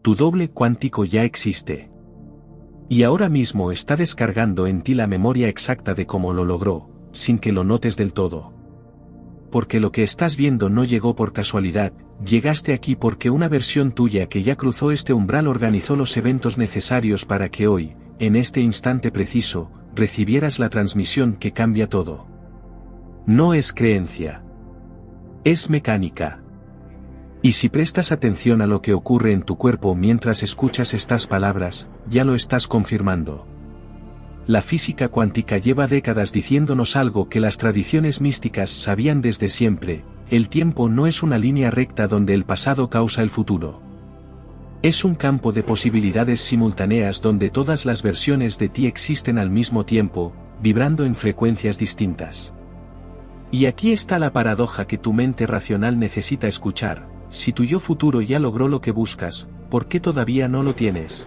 tu doble cuántico ya existe. Y ahora mismo está descargando en ti la memoria exacta de cómo lo logró, sin que lo notes del todo. Porque lo que estás viendo no llegó por casualidad, llegaste aquí porque una versión tuya que ya cruzó este umbral organizó los eventos necesarios para que hoy, en este instante preciso, recibieras la transmisión que cambia todo. No es creencia. Es mecánica. Y si prestas atención a lo que ocurre en tu cuerpo mientras escuchas estas palabras, ya lo estás confirmando. La física cuántica lleva décadas diciéndonos algo que las tradiciones místicas sabían desde siempre: el tiempo no es una línea recta donde el pasado causa el futuro. Es un campo de posibilidades simultáneas donde todas las versiones de ti existen al mismo tiempo, vibrando en frecuencias distintas. Y aquí está la paradoja que tu mente racional necesita escuchar: si tu yo futuro ya logró lo que buscas, ¿por qué todavía no lo tienes?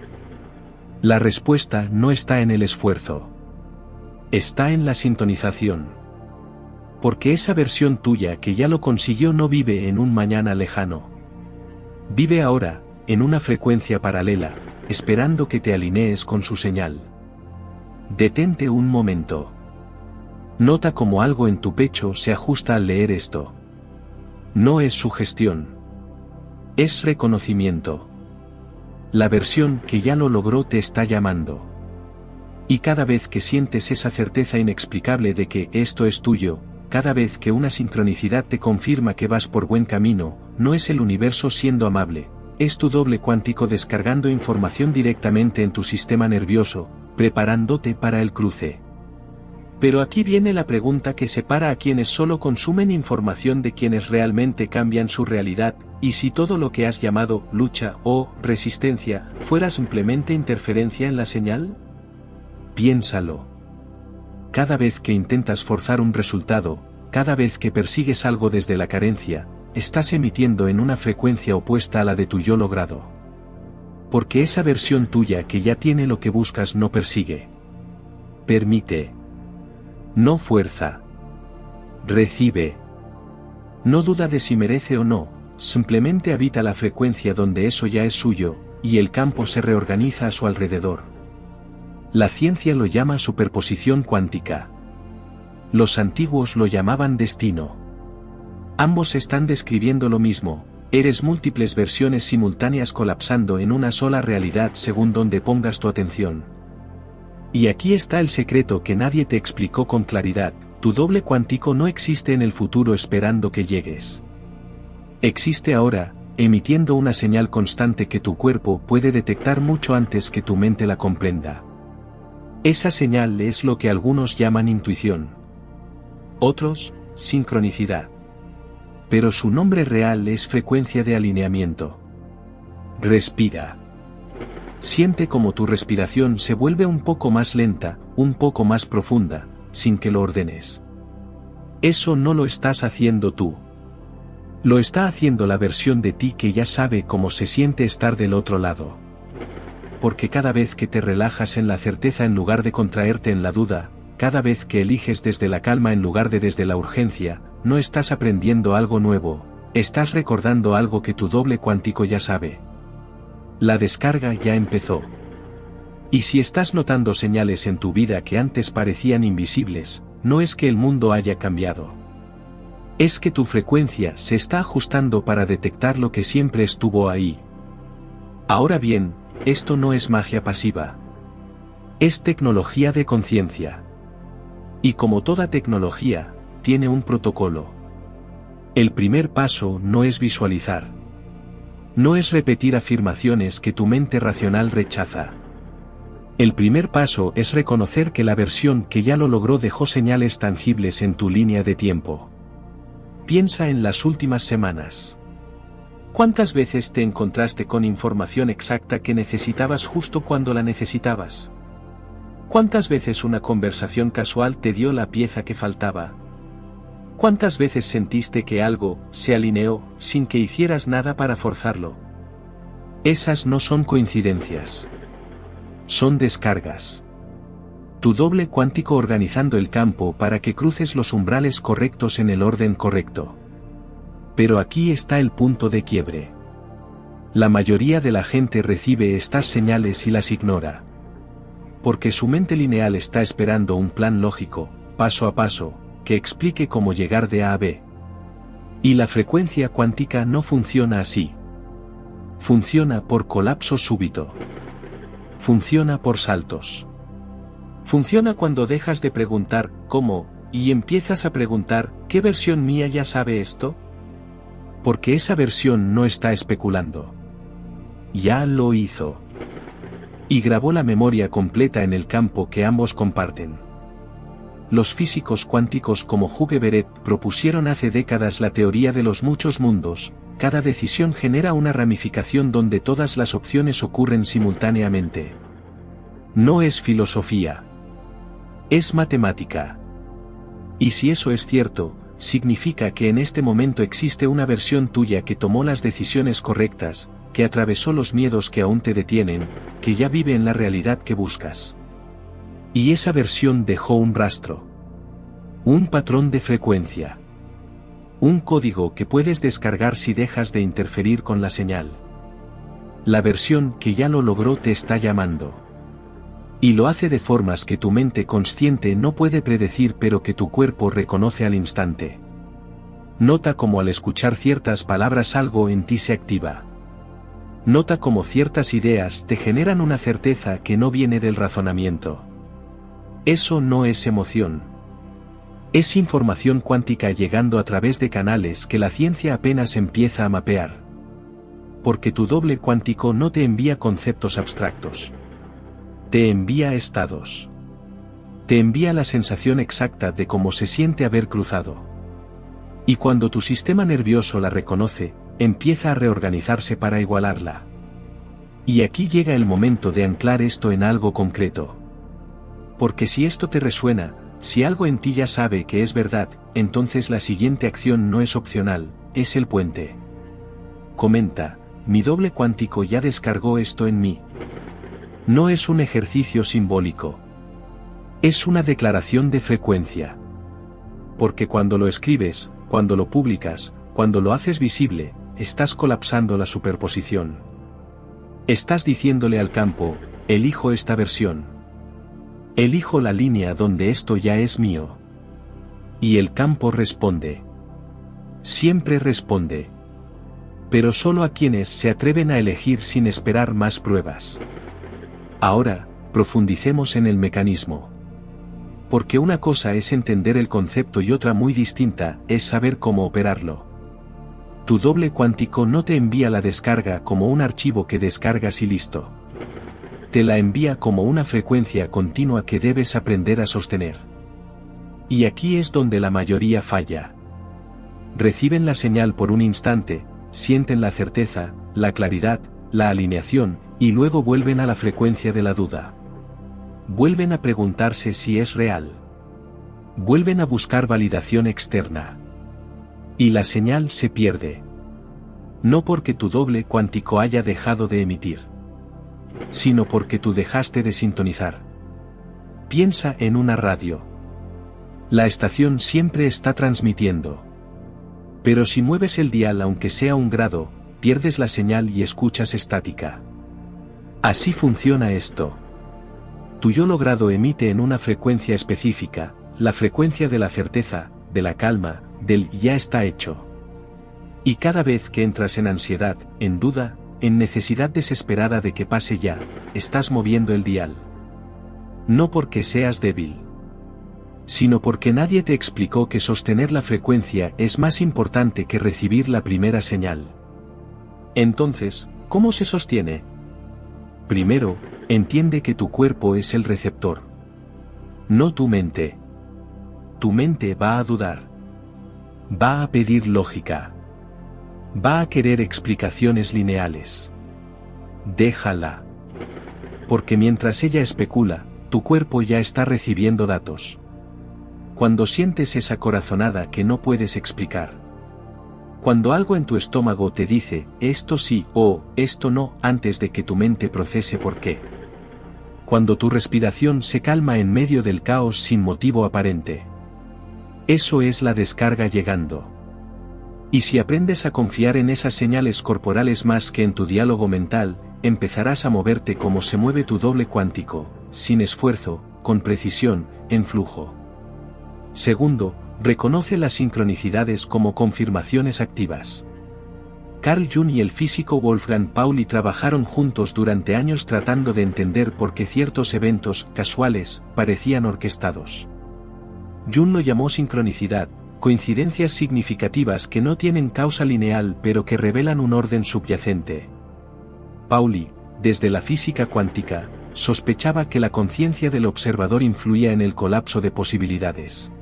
La respuesta no está en el esfuerzo. Está en la sintonización. Porque esa versión tuya que ya lo consiguió no vive en un mañana lejano. Vive ahora, en una frecuencia paralela, esperando que te alinees con su señal. Detente un momento. Nota cómo algo en tu pecho se ajusta al leer esto. No es sugestión. Es reconocimiento. La versión que ya lo logró te está llamando. Y cada vez que sientes esa certeza inexplicable de que esto es tuyo, cada vez que una sincronicidad te confirma que vas por buen camino, no es el universo siendo amable, es tu doble cuántico descargando información directamente en tu sistema nervioso, preparándote para el cruce. Pero aquí viene la pregunta que separa a quienes solo consumen información de quienes realmente cambian su realidad: ¿y si todo lo que has llamado lucha o resistencia fuera simplemente interferencia en la señal? Piénsalo. Cada vez que intentas forzar un resultado, cada vez que persigues algo desde la carencia, estás emitiendo en una frecuencia opuesta a la de tu yo logrado. Porque esa versión tuya que ya tiene lo que buscas no persigue. Permite. No fuerza. Recibe. No duda de si merece o no, simplemente habita la frecuencia donde eso ya es suyo, y el campo se reorganiza a su alrededor. La ciencia lo llama superposición cuántica. Los antiguos lo llamaban destino. Ambos están describiendo lo mismo: eres múltiples versiones simultáneas colapsando en una sola realidad según donde pongas tu atención. Y aquí está el secreto que nadie te explicó con claridad: tu doble cuántico no existe en el futuro esperando que llegues. Existe ahora, emitiendo una señal constante que tu cuerpo puede detectar mucho antes que tu mente la comprenda. Esa señal es lo que algunos llaman intuición. Otros, sincronicidad. Pero su nombre real es frecuencia de alineamiento. Respira. Siente como tu respiración se vuelve un poco más lenta, un poco más profunda, sin que lo ordenes. Eso no lo estás haciendo tú. Lo está haciendo la versión de ti que ya sabe cómo se siente estar del otro lado. Porque cada vez que te relajas en la certeza en lugar de contraerte en la duda, cada vez que eliges desde la calma en lugar de desde la urgencia, no estás aprendiendo algo nuevo, estás recordando algo que tu doble cuántico ya sabe. La descarga ya empezó. Y si estás notando señales en tu vida que antes parecían invisibles, no es que el mundo haya cambiado. Es que tu frecuencia se está ajustando para detectar lo que siempre estuvo ahí. Ahora bien, esto no es magia pasiva. Es tecnología de conciencia. Y como toda tecnología, tiene un protocolo. El primer paso no es visualizar. No es repetir afirmaciones que tu mente racional rechaza. El primer paso es reconocer que la versión que ya lo logró dejó señales tangibles en tu línea de tiempo. Piensa en las últimas semanas. ¿Cuántas veces te encontraste con información exacta que necesitabas justo cuando la necesitabas? ¿Cuántas veces una conversación casual te dio la pieza que faltaba? ¿Cuántas veces sentiste que algo se alineó sin que hicieras nada para forzarlo? Esas no son coincidencias. Son descargas. Tu doble cuántico organizando el campo para que cruces los umbrales correctos en el orden correcto. Pero aquí está el punto de quiebre. La mayoría de la gente recibe estas señales y las ignora. Porque su mente lineal está esperando un plan lógico, paso a paso, que explique cómo llegar de A a B. Y la frecuencia cuántica no funciona así. Funciona por colapso súbito. Funciona por saltos. Funciona cuando dejas de preguntar ¿cómo? Y empiezas a preguntar ¿qué versión mía ya sabe esto? Porque esa versión no está especulando. Ya lo hizo. Y grabó la memoria completa en el campo que ambos comparten. Los físicos cuánticos como Hugh Everett propusieron hace décadas la teoría de los muchos mundos. Cada decisión genera una ramificación donde todas las opciones ocurren simultáneamente. No es filosofía. Es matemática. Y si eso es cierto, significa que en este momento existe una versión tuya que tomó las decisiones correctas, que atravesó los miedos que aún te detienen, que ya vive en la realidad que buscas. Y esa versión dejó un rastro. Un patrón de frecuencia. Un código que puedes descargar si dejas de interferir con la señal. La versión que ya lo logró te está llamando. Y lo hace de formas que tu mente consciente no puede predecir pero que tu cuerpo reconoce al instante. Nota cómo al escuchar ciertas palabras algo en ti se activa. Nota cómo ciertas ideas te generan una certeza que no viene del razonamiento. Eso no es emoción. Es información cuántica llegando a través de canales que la ciencia apenas empieza a mapear. Porque tu doble cuántico no te envía conceptos abstractos. Te envía estados. Te envía la sensación exacta de cómo se siente haber cruzado. Y cuando tu sistema nervioso la reconoce, empieza a reorganizarse para igualarla. Y aquí llega el momento de anclar esto en algo concreto. Porque si esto te resuena, si algo en ti ya sabe que es verdad, entonces la siguiente acción no es opcional, es el puente. Comenta, mi doble cuántico ya descargó esto en mí. No es un ejercicio simbólico. Es una declaración de frecuencia. Porque cuando lo escribes, cuando lo publicas, cuando lo haces visible, estás colapsando la superposición. Estás diciéndole al campo, elijo esta versión. Elijo la línea donde esto ya es mío. Y el campo responde. Siempre responde. Pero solo a quienes se atreven a elegir sin esperar más pruebas. Ahora, profundicemos en el mecanismo. Porque una cosa es entender el concepto y otra muy distinta es saber cómo operarlo. Tu doble cuántico no te envía la descarga como un archivo que descargas y listo. Te la envía como una frecuencia continua que debes aprender a sostener. Y aquí es donde la mayoría falla. Reciben la señal por un instante, sienten la certeza, la claridad, la alineación, y luego vuelven a la frecuencia de la duda. Vuelven a preguntarse si es real. Vuelven a buscar validación externa. Y la señal se pierde. No porque tu doble cuántico haya dejado de emitir, sino porque tú dejaste de sintonizar. Piensa en una radio. La estación siempre está transmitiendo. Pero si mueves el dial aunque sea 1 grado, pierdes la señal y escuchas estática. Así funciona esto. Tu yo logrado emite en una frecuencia específica, la frecuencia de la certeza, de la calma, del ya está hecho. Y cada vez que entras en ansiedad, en duda, en necesidad desesperada de que pase ya, estás moviendo el dial. No porque seas débil, sino porque nadie te explicó que sostener la frecuencia es más importante que recibir la primera señal. Entonces, ¿cómo se sostiene? Primero, entiende que tu cuerpo es el receptor. No tu mente. Tu mente va a dudar. Va a pedir lógica. Va a querer explicaciones lineales. Déjala. Porque mientras ella especula, tu cuerpo ya está recibiendo datos. Cuando sientes esa corazonada que no puedes explicar. Cuando algo en tu estómago te dice, esto sí o esto no, antes de que tu mente procese por qué. Cuando tu respiración se calma en medio del caos sin motivo aparente. Eso es la descarga llegando. Y si aprendes a confiar en esas señales corporales más que en tu diálogo mental, empezarás a moverte como se mueve tu doble cuántico, sin esfuerzo, con precisión, en flujo. Segundo, reconoce las sincronicidades como confirmaciones activas. Carl Jung y el físico Wolfgang Pauli trabajaron juntos durante años tratando de entender por qué ciertos eventos casuales parecían orquestados. Jung lo llamó sincronicidad, coincidencias significativas que no tienen causa lineal pero que revelan un orden subyacente. Pauli, desde la física cuántica, sospechaba que la conciencia del observador influía en el colapso de posibilidades.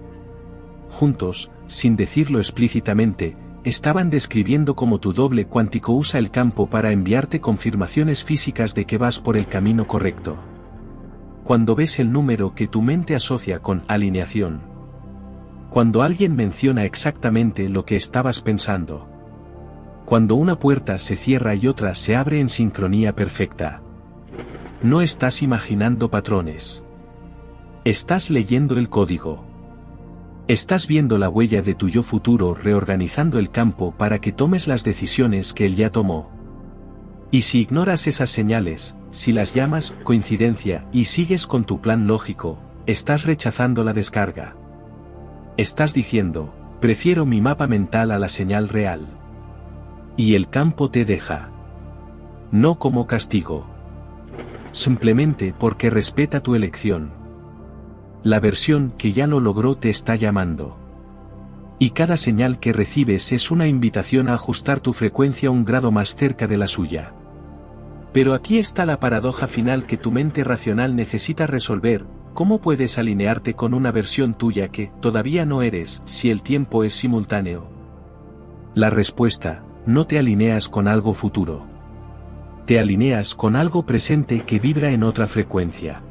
Juntos, sin decirlo explícitamente, estaban describiendo cómo tu doble cuántico usa el campo para enviarte confirmaciones físicas de que vas por el camino correcto. Cuando ves el número que tu mente asocia con alineación. Cuando alguien menciona exactamente lo que estabas pensando. Cuando una puerta se cierra y otra se abre en sincronía perfecta. No estás imaginando patrones. Estás leyendo el código. Estás viendo la huella de tu yo futuro reorganizando el campo para que tomes las decisiones que él ya tomó. Y si ignoras esas señales, si las llamas coincidencia y sigues con tu plan lógico, estás rechazando la descarga. Estás diciendo, prefiero mi mapa mental a la señal real. Y el campo te deja. No como castigo. Simplemente porque respeta tu elección. La versión que ya lo logró te está llamando. Y cada señal que recibes es una invitación a ajustar tu frecuencia un grado más cerca de la suya. Pero aquí está la paradoja final que tu mente racional necesita resolver: ¿cómo puedes alinearte con una versión tuya que todavía no eres si el tiempo es simultáneo? La respuesta: no te alineas con algo futuro. Te alineas con algo presente que vibra en otra frecuencia.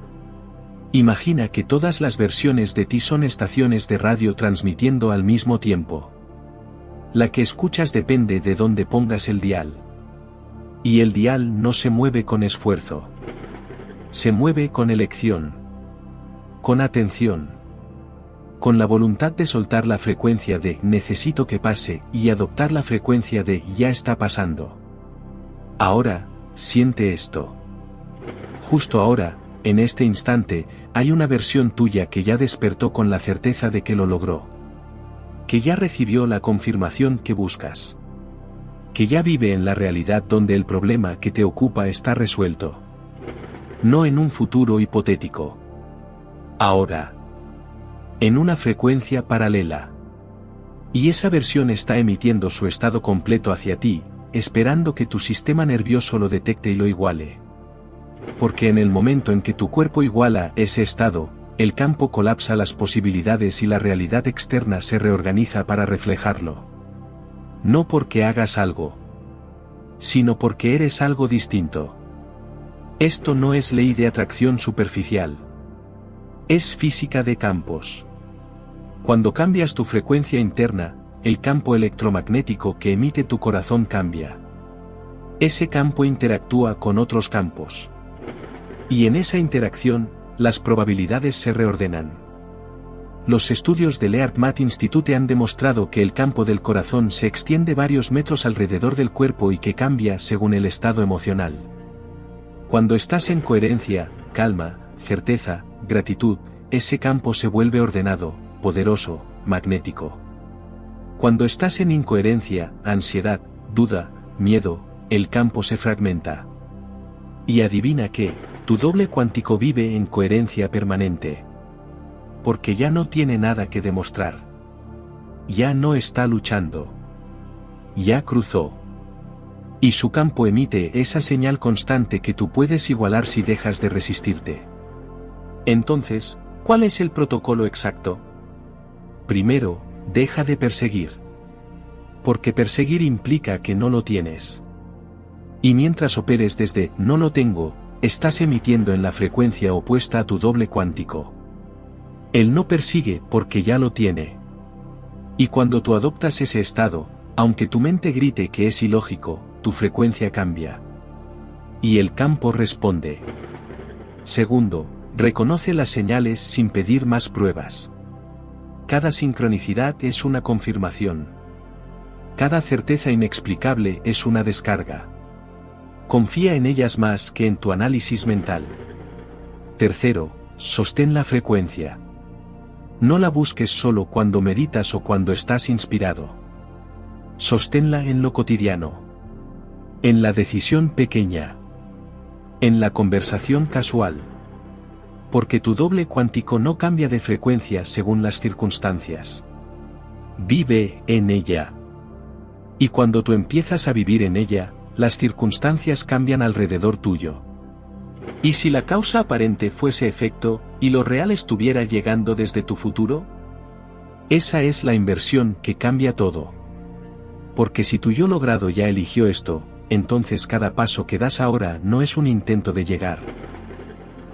Imagina que todas las versiones de ti son estaciones de radio transmitiendo al mismo tiempo. La que escuchas depende de dónde pongas el dial. Y el dial no se mueve con esfuerzo. Se mueve con elección. Con atención. Con la voluntad de soltar la frecuencia de necesito que pase y adoptar la frecuencia de ya está pasando. Ahora, siente esto. Justo ahora, en este instante, hay una versión tuya que ya despertó con la certeza de que lo logró. Que ya recibió la confirmación que buscas. Que ya vive en la realidad donde el problema que te ocupa está resuelto. No en un futuro hipotético. Ahora. En una frecuencia paralela. Y esa versión está emitiendo su estado completo hacia ti, esperando que tu sistema nervioso lo detecte y lo iguale. Porque en el momento en que tu cuerpo iguala ese estado, el campo colapsa las posibilidades y la realidad externa se reorganiza para reflejarlo. No porque hagas algo, sino porque eres algo distinto. Esto no es ley de atracción superficial. Es física de campos. Cuando cambias tu frecuencia interna, el campo electromagnético que emite tu corazón cambia. Ese campo interactúa con otros campos. Y en esa interacción, las probabilidades se reordenan. Los estudios del Earth Institute han demostrado que el campo del corazón se extiende varios metros alrededor del cuerpo y que cambia según el estado emocional. Cuando estás en coherencia, calma, certeza, gratitud, ese campo se vuelve ordenado, poderoso, magnético. Cuando estás en incoherencia, ansiedad, duda, miedo, el campo se fragmenta. Y adivina qué, tu doble cuántico vive en coherencia permanente. Porque ya no tiene nada que demostrar. Ya no está luchando. Ya cruzó. Y su campo emite esa señal constante que tú puedes igualar si dejas de resistirte. Entonces, ¿cuál es el protocolo exacto? Primero, deja de perseguir. Porque perseguir implica que no lo tienes. Y mientras operes desde no lo tengo, estás emitiendo en la frecuencia opuesta a tu doble cuántico. Él no persigue porque ya lo tiene. Y cuando tú adoptas ese estado, aunque tu mente grite que es ilógico, tu frecuencia cambia. Y el campo responde. Segundo, reconoce las señales sin pedir más pruebas. Cada sincronicidad es una confirmación. Cada certeza inexplicable es una descarga. Confía en ellas más que en tu análisis mental. Tercero, sostén la frecuencia. No la busques solo cuando meditas o cuando estás inspirado. Sosténla en lo cotidiano. En la decisión pequeña. En la conversación casual. Porque tu doble cuántico no cambia de frecuencia según las circunstancias. Vive en ella. Y cuando tú empiezas a vivir en ella, las circunstancias cambian alrededor tuyo. ¿Y si la causa aparente fuese efecto, y lo real estuviera llegando desde tu futuro? Esa es la inversión que cambia todo. Porque si tu yo logrado ya eligió esto, entonces cada paso que das ahora no es un intento de llegar.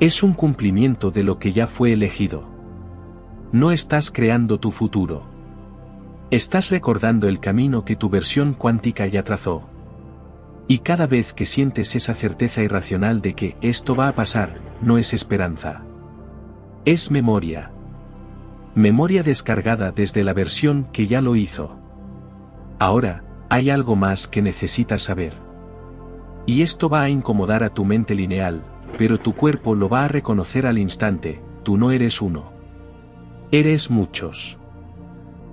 Es un cumplimiento de lo que ya fue elegido. No estás creando tu futuro. Estás recordando el camino que tu versión cuántica ya trazó. Y cada vez que sientes esa certeza irracional de que esto va a pasar, no es esperanza. Es memoria. Memoria descargada desde la versión que ya lo hizo. Ahora, hay algo más que necesitas saber. Y esto va a incomodar a tu mente lineal, pero tu cuerpo lo va a reconocer al instante, tú no eres uno. Eres muchos.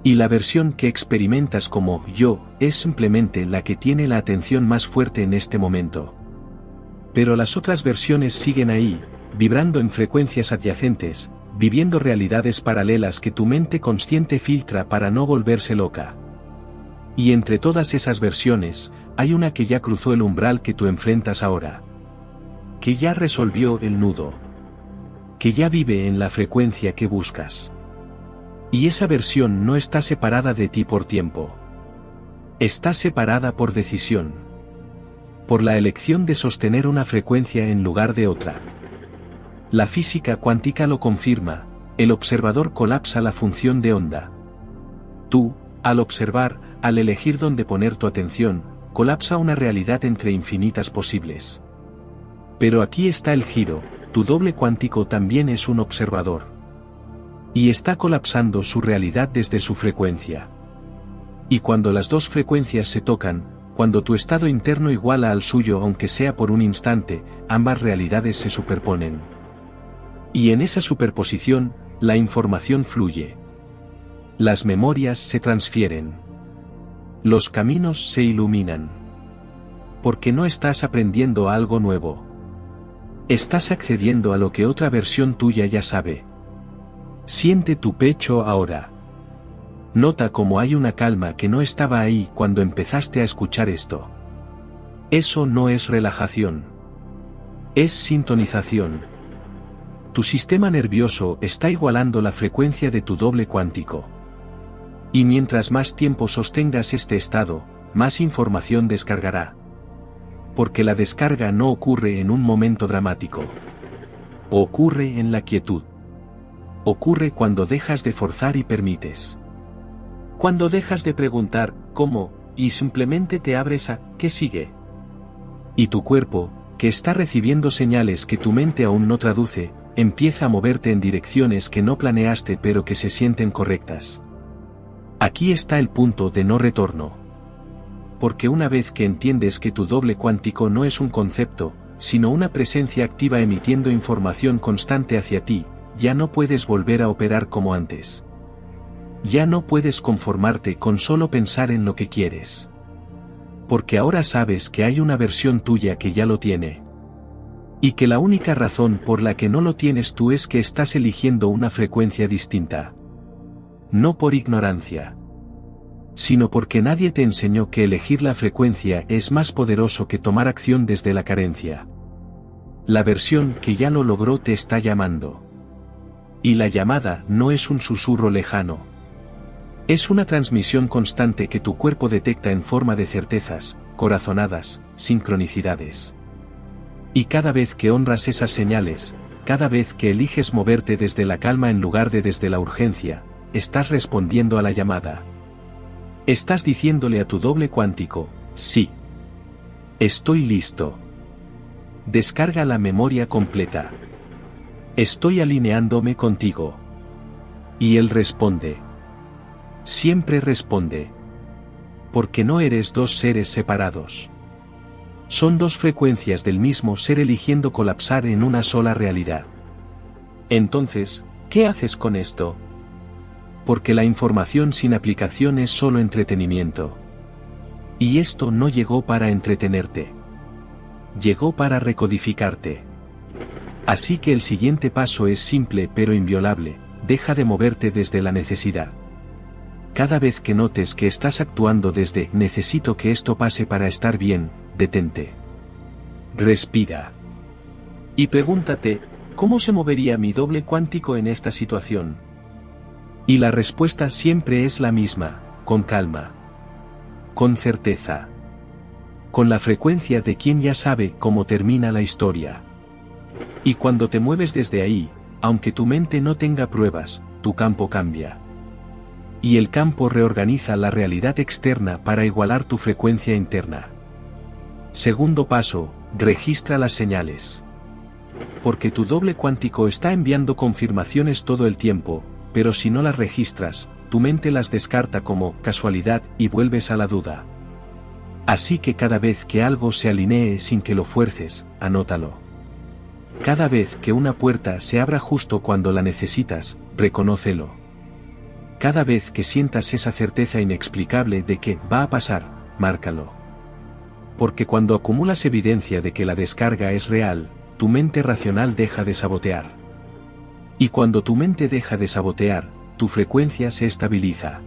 Y la versión que experimentas como yo, es simplemente la que tiene la atención más fuerte en este momento. Pero las otras versiones siguen ahí, vibrando en frecuencias adyacentes, viviendo realidades paralelas que tu mente consciente filtra para no volverse loca. Y entre todas esas versiones, hay una que ya cruzó el umbral que tú enfrentas ahora. Que ya resolvió el nudo. Que ya vive en la frecuencia que buscas. Y esa versión no está separada de ti por tiempo. Está separada por decisión. Por la elección de sostener una frecuencia en lugar de otra. La física cuántica lo confirma, el observador colapsa la función de onda. Tú, al observar, al elegir dónde poner tu atención, colapsa una realidad entre infinitas posibles. Pero aquí está el giro, tu doble cuántico también es un observador. Y está colapsando su realidad desde su frecuencia. Y cuando las dos frecuencias se tocan, cuando tu estado interno iguala al suyo aunque sea por un instante, ambas realidades se superponen. Y en esa superposición, la información fluye. Las memorias se transfieren. Los caminos se iluminan. Porque no estás aprendiendo algo nuevo. Estás accediendo a lo que otra versión tuya ya sabe. Siente tu pecho ahora. Nota cómo hay una calma que no estaba ahí cuando empezaste a escuchar esto. Eso no es relajación. Es sintonización. Tu sistema nervioso está igualando la frecuencia de tu doble cuántico. Y mientras más tiempo sostengas este estado, más información descargará. Porque la descarga no ocurre en un momento dramático. Ocurre en la quietud. Ocurre cuando dejas de forzar y permites. Cuando dejas de preguntar, ¿cómo?, y simplemente te abres a, ¿qué sigue? Y tu cuerpo, que está recibiendo señales que tu mente aún no traduce, empieza a moverte en direcciones que no planeaste pero que se sienten correctas. Aquí está el punto de no retorno. Porque una vez que entiendes que tu doble cuántico no es un concepto, sino una presencia activa emitiendo información constante hacia ti, ya no puedes volver a operar como antes. Ya no puedes conformarte con solo pensar en lo que quieres. Porque ahora sabes que hay una versión tuya que ya lo tiene. Y que la única razón por la que no lo tienes tú es que estás eligiendo una frecuencia distinta. No por ignorancia. Sino porque nadie te enseñó que elegir la frecuencia es más poderoso que tomar acción desde la carencia. La versión que ya lo logró te está llamando. Y la llamada no es un susurro lejano. Es una transmisión constante que tu cuerpo detecta en forma de certezas, corazonadas, sincronicidades. Y cada vez que honras esas señales, cada vez que eliges moverte desde la calma en lugar de desde la urgencia, estás respondiendo a la llamada. Estás diciéndole a tu doble cuántico, sí. Estoy listo. Descarga la memoria completa. Estoy alineándome contigo. Y él responde. Siempre responde. Porque no eres dos seres separados. Son dos frecuencias del mismo ser eligiendo colapsar en una sola realidad. Entonces, ¿qué haces con esto? Porque la información sin aplicación es solo entretenimiento. Y esto no llegó para entretenerte. Llegó para recodificarte. Así que el siguiente paso es simple pero inviolable: deja de moverte desde la necesidad. Cada vez que notes que estás actuando desde necesito que esto pase para estar bien, detente. Respira. Y pregúntate, ¿cómo se movería mi doble cuántico en esta situación? Y la respuesta siempre es la misma: con calma. Con certeza. Con la frecuencia de quien ya sabe cómo termina la historia. Y cuando te mueves desde ahí, aunque tu mente no tenga pruebas, tu campo cambia. Y el campo reorganiza la realidad externa para igualar tu frecuencia interna. Segundo paso, registra las señales. Porque tu doble cuántico está enviando confirmaciones todo el tiempo, pero si no las registras, tu mente las descarta como casualidad y vuelves a la duda. Así que cada vez que algo se alinee sin que lo fuerces, anótalo. Cada vez que una puerta se abra justo cuando la necesitas, reconócelo. Cada vez que sientas esa certeza inexplicable de que va a pasar, márcalo. Porque cuando acumulas evidencia de que la descarga es real, tu mente racional deja de sabotear. Y cuando tu mente deja de sabotear, tu frecuencia se estabiliza.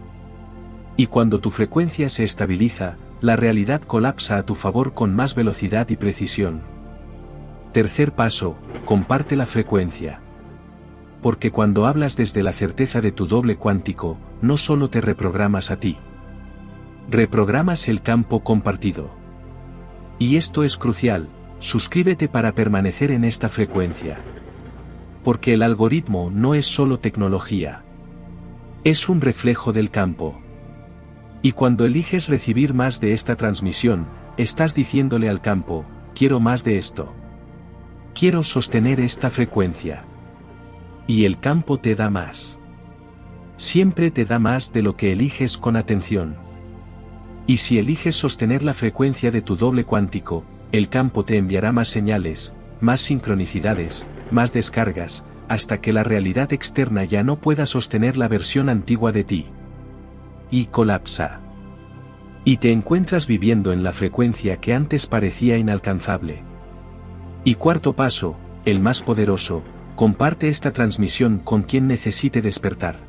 Y cuando tu frecuencia se estabiliza, la realidad colapsa a tu favor con más velocidad y precisión. Tercer paso, comparte la frecuencia. Porque cuando hablas desde la certeza de tu doble cuántico, no solo te reprogramas a ti. Reprogramas el campo compartido. Y esto es crucial: suscríbete para permanecer en esta frecuencia. Porque el algoritmo no es solo tecnología. Es un reflejo del campo. Y cuando eliges recibir más de esta transmisión, estás diciéndole al campo: quiero más de esto. Quiero sostener esta frecuencia. Y el campo te da más. Siempre te da más de lo que eliges con atención. Y si eliges sostener la frecuencia de tu doble cuántico, el campo te enviará más señales, más sincronicidades, más descargas, hasta que la realidad externa ya no pueda sostener la versión antigua de ti. Y colapsa. Y te encuentras viviendo en la frecuencia que antes parecía inalcanzable. Y cuarto paso, el más poderoso: comparte esta transmisión con quien necesite despertar.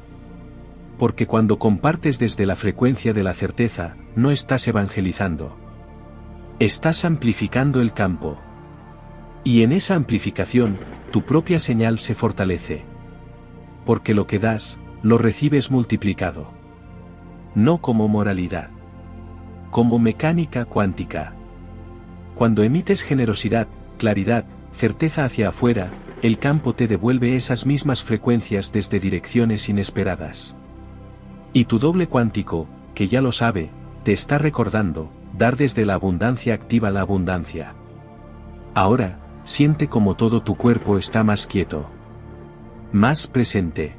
Porque cuando compartes desde la frecuencia de la certeza, no estás evangelizando. Estás amplificando el campo. Y en esa amplificación, tu propia señal se fortalece. Porque lo que das, lo recibes multiplicado. No como moralidad. Como mecánica cuántica. Cuando emites generosidad, claridad, certeza hacia afuera, el campo te devuelve esas mismas frecuencias desde direcciones inesperadas. Y tu doble cuántico, que ya lo sabe, te está recordando: dar desde la abundancia activa la abundancia. Ahora, siente como todo tu cuerpo está más quieto. Más presente.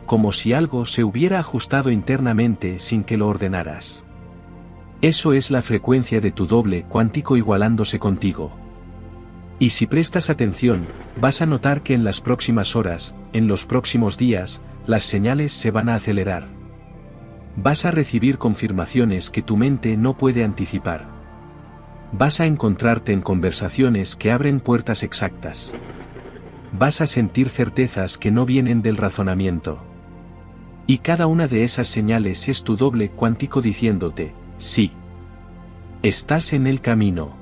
Como si algo se hubiera ajustado internamente sin que lo ordenaras. Eso es la frecuencia de tu doble cuántico igualándose contigo. Y si prestas atención, vas a notar que en las próximas horas, en los próximos días, las señales se van a acelerar. Vas a recibir confirmaciones que tu mente no puede anticipar. Vas a encontrarte en conversaciones que abren puertas exactas. Vas a sentir certezas que no vienen del razonamiento. Y cada una de esas señales es tu doble cuántico diciéndote: sí. Estás en el camino.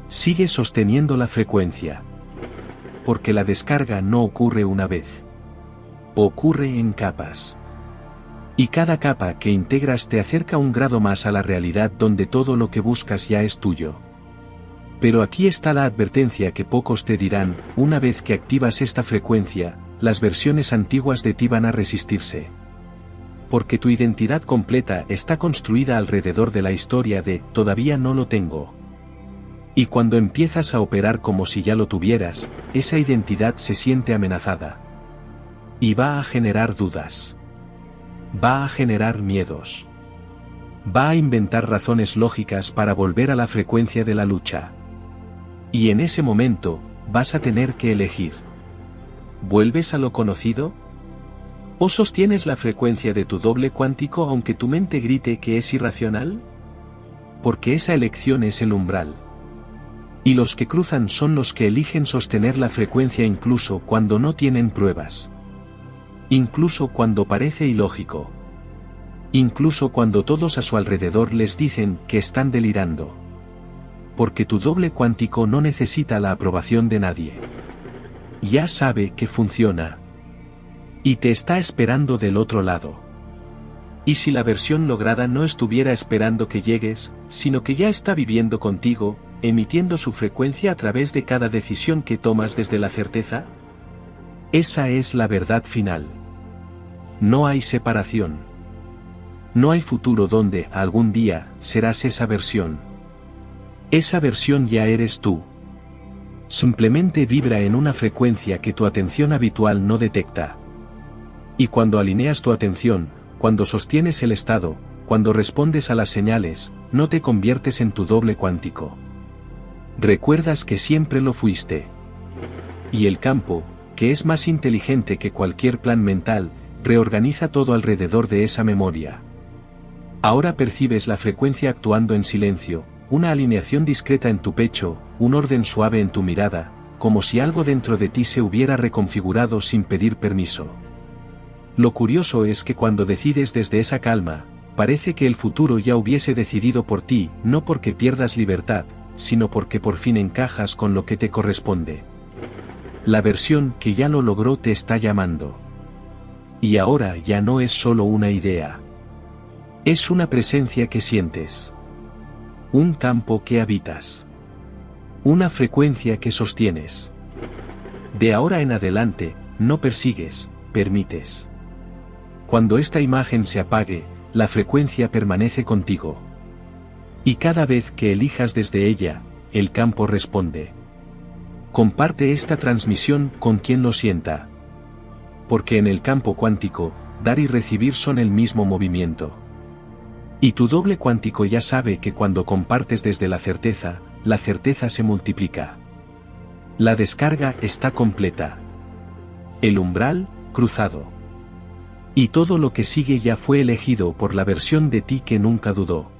Sigue sosteniendo la frecuencia. Porque la descarga no ocurre una vez. Ocurre en capas. Y cada capa que integras te acerca un grado más a la realidad donde todo lo que buscas ya es tuyo. Pero aquí está la advertencia que pocos te dirán: una vez que activas esta frecuencia, las versiones antiguas de ti van a resistirse. Porque tu identidad completa está construida alrededor de la historia de todavía no lo tengo. Y cuando empiezas a operar como si ya lo tuvieras, esa identidad se siente amenazada. Y va a generar dudas. Va a generar miedos. Va a inventar razones lógicas para volver a la frecuencia de la lucha. Y en ese momento, vas a tener que elegir. ¿Vuelves a lo conocido? ¿O sostienes la frecuencia de tu doble cuántico aunque tu mente grite que es irracional? Porque esa elección es el umbral. Y los que cruzan son los que eligen sostener la frecuencia incluso cuando no tienen pruebas. Incluso cuando parece ilógico. Incluso cuando todos a su alrededor les dicen que están delirando. Porque tu doble cuántico no necesita la aprobación de nadie. Ya sabe que funciona. Y te está esperando del otro lado. Y si la versión lograda no estuviera esperando que llegues, sino que ya está viviendo contigo, emitiendo su frecuencia a través de cada decisión que tomas desde la certeza? Esa es la verdad final. No hay separación. No hay futuro donde, algún día, serás esa versión. Esa versión ya eres tú. Simplemente vibra en una frecuencia que tu atención habitual no detecta. Y cuando alineas tu atención, cuando sostienes el estado, cuando respondes a las señales, no te conviertes en tu doble cuántico. Recuerdas que siempre lo fuiste. Y el campo, que es más inteligente que cualquier plan mental, reorganiza todo alrededor de esa memoria. Ahora percibes la frecuencia actuando en silencio, una alineación discreta en tu pecho, un orden suave en tu mirada, como si algo dentro de ti se hubiera reconfigurado sin pedir permiso. Lo curioso es que cuando decides desde esa calma, parece que el futuro ya hubiese decidido por ti, no porque pierdas libertad, sino porque por fin encajas con lo que te corresponde. La versión que ya lo logró te está llamando. Y ahora ya no es solo una idea. Es una presencia que sientes. Un campo que habitas. Una frecuencia que sostienes. De ahora en adelante, no persigues, permites. Cuando esta imagen se apague, la frecuencia permanece contigo. Y cada vez que elijas desde ella, el campo responde. Comparte esta transmisión con quien lo sienta. Porque en el campo cuántico, dar y recibir son el mismo movimiento. Y tu doble cuántico ya sabe que cuando compartes desde la certeza se multiplica. La descarga está completa. El umbral, cruzado. Y todo lo que sigue ya fue elegido por la versión de ti que nunca dudó.